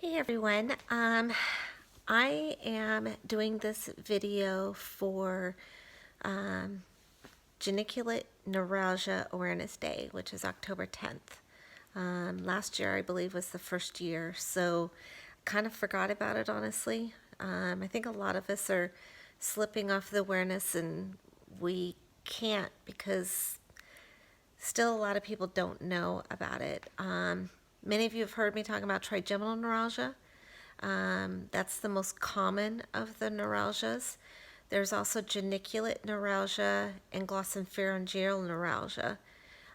Hey everyone, I am doing this video for um, Geniculate Neuralgia Awareness Day, which is October 10th. Last year, I believe, was the first year, so kind of forgot about it, honestly. I think a lot of us are slipping off the awareness, and we can't because still a lot of people don't know about it. Many of you have heard me talking about trigeminal neuralgia. That's the most common of the neuralgias. There's also geniculate neuralgia and glossopharyngeal neuralgia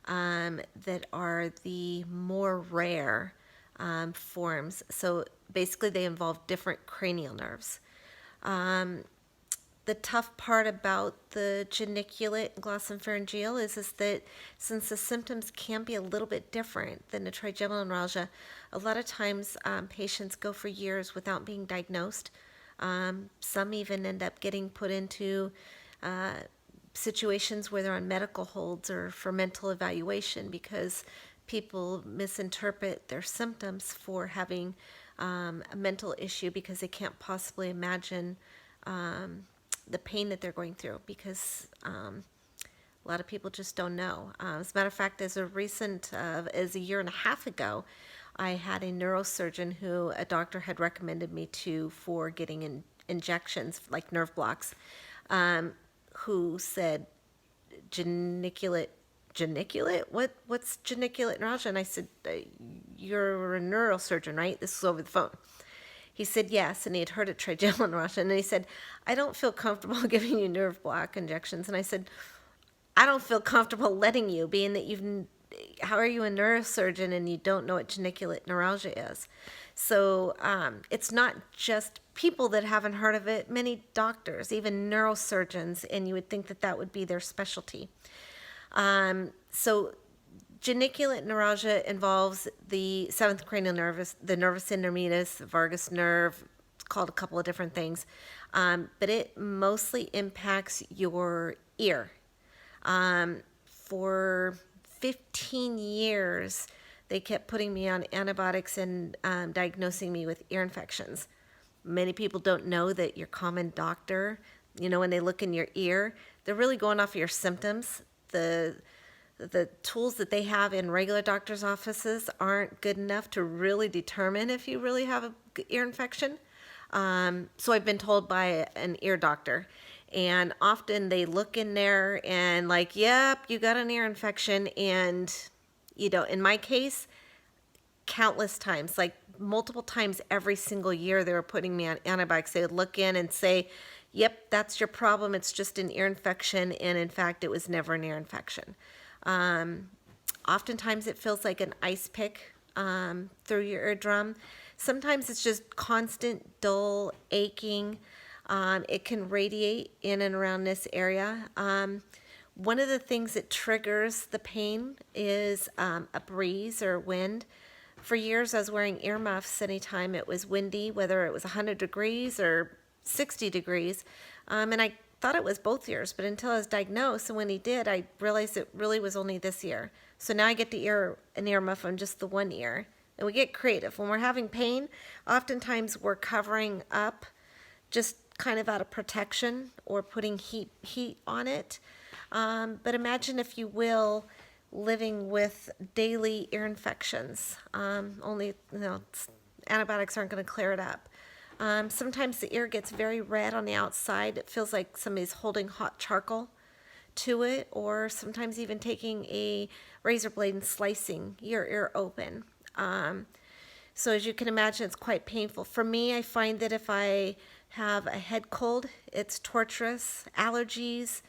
that are the more rare forms. So basically, they involve different cranial nerves. The tough part about the geniculate and glossopharyngeal is that since the symptoms can be a little bit different than the trigeminal neuralgia, a lot of times patients go for years without being diagnosed. Some even end up getting put into situations where they're on medical holds or for mental evaluation because people misinterpret their symptoms for having a mental issue because they can't possibly imagine the pain that they're going through because a lot of people just don't know. As a matter of fact, as a year and a half ago, I had a neurosurgeon who a doctor had recommended me to for getting injections like nerve blocks, who said geniculate, what's geniculate neuralgia? And I said, you're a neurosurgeon, right? This is over the phone. He said yes, and he had heard it trigeminal neuralgia. And then he said, I don't feel comfortable giving you nerve block injections. And I said, I don't feel comfortable letting you, being that how are you a neurosurgeon and you don't know what geniculate neuralgia is? So it's not just people that haven't heard of it, many doctors, even neurosurgeons, and you would think that that would be their specialty. So geniculate neuralgia involves the seventh cranial nerve, the nervus intermedius, the vagus nerve. It's called a couple of different things, but it mostly impacts your ear. For 15 years, they kept putting me on antibiotics and diagnosing me with ear infections. Many people don't know that your common doctor, when they look in your ear, they're really going off of your symptoms. The tools that they have in regular doctor's offices aren't good enough to really determine if you really have an ear infection. So I've been told by an ear doctor. And often they look in there and like, yep, you got an ear infection. And, in my case, countless times, like multiple times every single year, they were putting me on antibiotics. They would look in and say, yep, that's your problem. It's just an ear infection. And in fact, it was never an ear infection. Oftentimes it feels like an ice pick through your eardrum. Sometimes it's just constant, dull, aching. It can radiate in and around this area. One of the things that triggers the pain is a breeze or wind. For years, I was wearing earmuffs anytime it was windy, whether it was 100 degrees or 60 degrees. And I thought it was both years, but until I was diagnosed, and when he did, I realized it really was only this year. So now I get an earmuff on just the one ear. And we get creative. When we're having pain, oftentimes we're covering up just kind of out of protection or putting heat on it. But imagine, if you will, living with daily ear infections. Only, antibiotics aren't going to clear it up. Sometimes the ear gets very red on the outside. It feels like somebody's holding hot charcoal to it, or sometimes even taking a razor blade and slicing your ear open. So as you can imagine, it's quite painful. For me, I find that if I have a head cold, it's torturous. Allergies,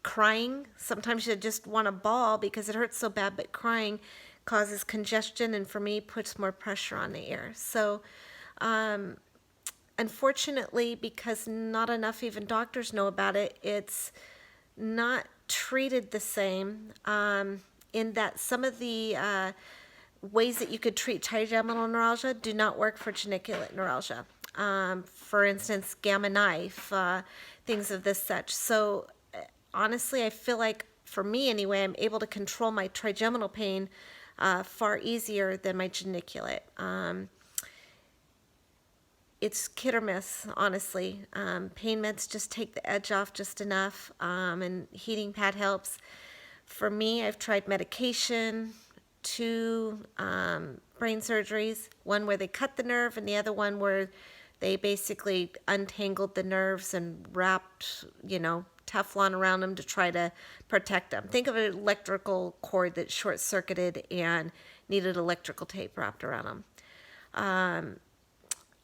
crying. Sometimes you just want to bawl because it hurts so bad, but crying causes congestion, and for me, puts more pressure on the ear. So unfortunately, because not enough even doctors know about it, it's not treated the same in that some of the ways that you could treat trigeminal neuralgia do not work for geniculate neuralgia. For instance, gamma knife, things of this such. So honestly, I feel like, for me anyway, I'm able to control my trigeminal pain far easier than my geniculate. It's hit or miss, honestly. Pain meds just take the edge off just enough, and heating pad helps. For me, I've tried medication, two brain surgeries, one where they cut the nerve and the other one where they basically untangled the nerves and wrapped, Teflon around them to try to protect them. Think of an electrical cord that short-circuited and needed electrical tape wrapped around them.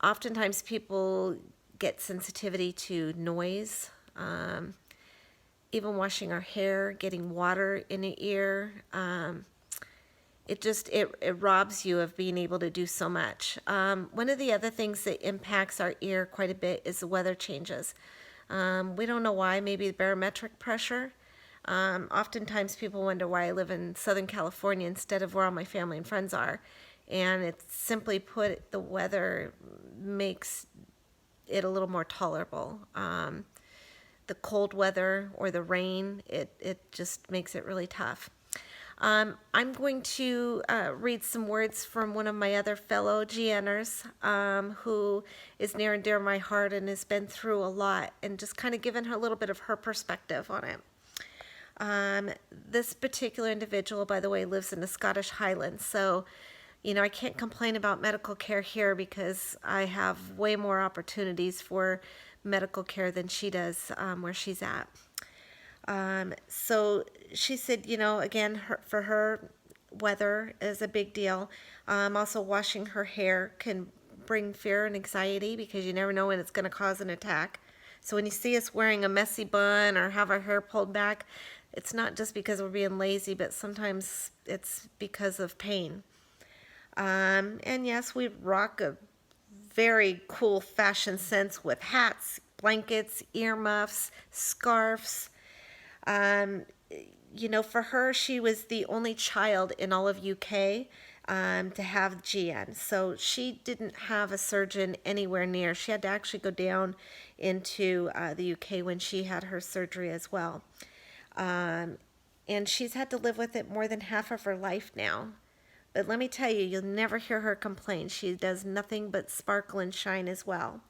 Oftentimes people get sensitivity to noise, even washing our hair, getting water in the ear. It robs you of being able to do so much. One of the other things that impacts our ear quite a bit is the weather changes. We don't know why, maybe the barometric pressure. Oftentimes people wonder why I live in Southern California instead of where all my family and friends are. And it's simply put, the weather makes it a little more tolerable. The cold weather or the rain, it just makes it really tough. I'm going to read some words from one of my other fellow GNers, who is near and dear to my heart and has been through a lot, and just kind of given her a little bit of her perspective on it. This particular individual, by the way, lives in the Scottish Highlands, so I can't complain about medical care here because I have way more opportunities for medical care than she does where she's at. So she said, again, for her, weather is a big deal. Also, washing her hair can bring fear and anxiety because you never know when it's going to cause an attack. So when you see us wearing a messy bun or have our hair pulled back, it's not just because we're being lazy, but sometimes it's because of pain. And yes, we rock a very cool fashion sense with hats, blankets, earmuffs, scarves. For her, she was the only child in all of UK to have GN. So she didn't have a surgeon anywhere near. She had to actually go down into the UK when she had her surgery as well. And she's had to live with it more than half of her life now. But let me tell you, you'll never hear her complain. She does nothing but sparkle and shine as well.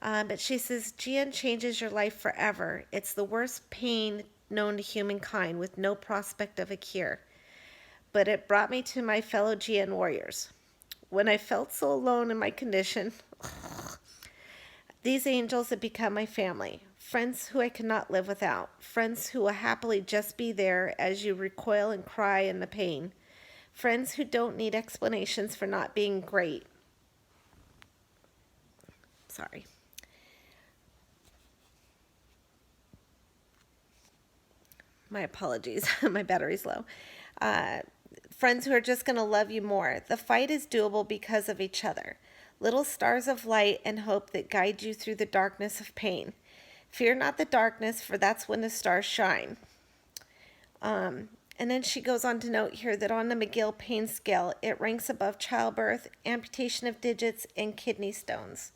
But she says, GN changes your life forever. It's the worst pain known to humankind with no prospect of a cure. But it brought me to my fellow GN warriors. When I felt so alone in my condition, these angels have become my family. Friends who I cannot live without. Friends who will happily just be there as you recoil and cry in the pain. Friends who don't need explanations for not being great. Sorry. My apologies. My battery's low. Friends who are just going to love you more. The fight is doable because of each other. Little stars of light and hope that guide you through the darkness of pain. Fear not the darkness, for that's when the stars shine. And then she goes on to note here that on the McGill pain scale, it ranks above childbirth, amputation of digits, and kidney stones.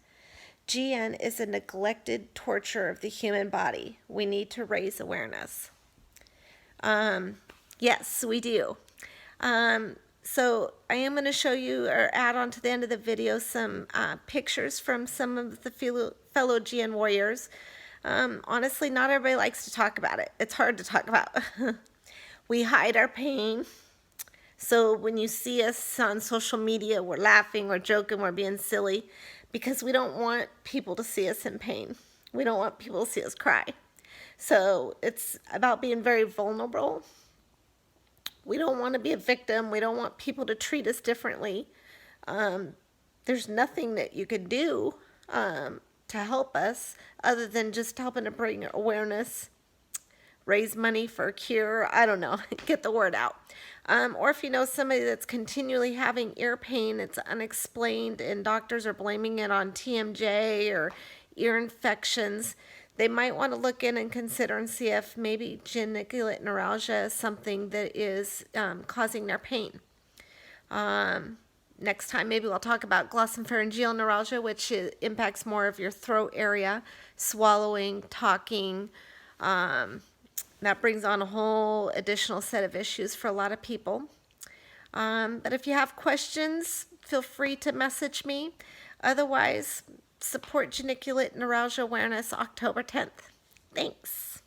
GN is a neglected torture of the human body. We need to raise awareness. Yes, we do. So I am going to show you or add on to the end of the video some pictures from some of the fellow GN warriors. Honestly, not everybody likes to talk about it. It's hard to talk about. We hide our pain. So when you see us on social media, we're laughing, we're joking, we're being silly because we don't want people to see us in pain. We don't want people to see us cry. So it's about being very vulnerable. We don't want to be a victim. We don't want people to treat us differently. There's nothing that you could do to help us other than just helping to bring awareness, raise money for a cure, I don't know, get the word out. Or if you know somebody that's continually having ear pain, it's unexplained, and doctors are blaming it on TMJ or ear infections, they might want to look in and consider and see if maybe geniculate neuralgia is something that is causing their pain. Next time, maybe we'll talk about glossopharyngeal neuralgia, which impacts more of your throat area, swallowing, talking. That brings on a whole additional set of issues for a lot of people. But if you have questions, feel free to message me. Otherwise, support Geniculate Neuralgia Awareness October 10th. Thanks.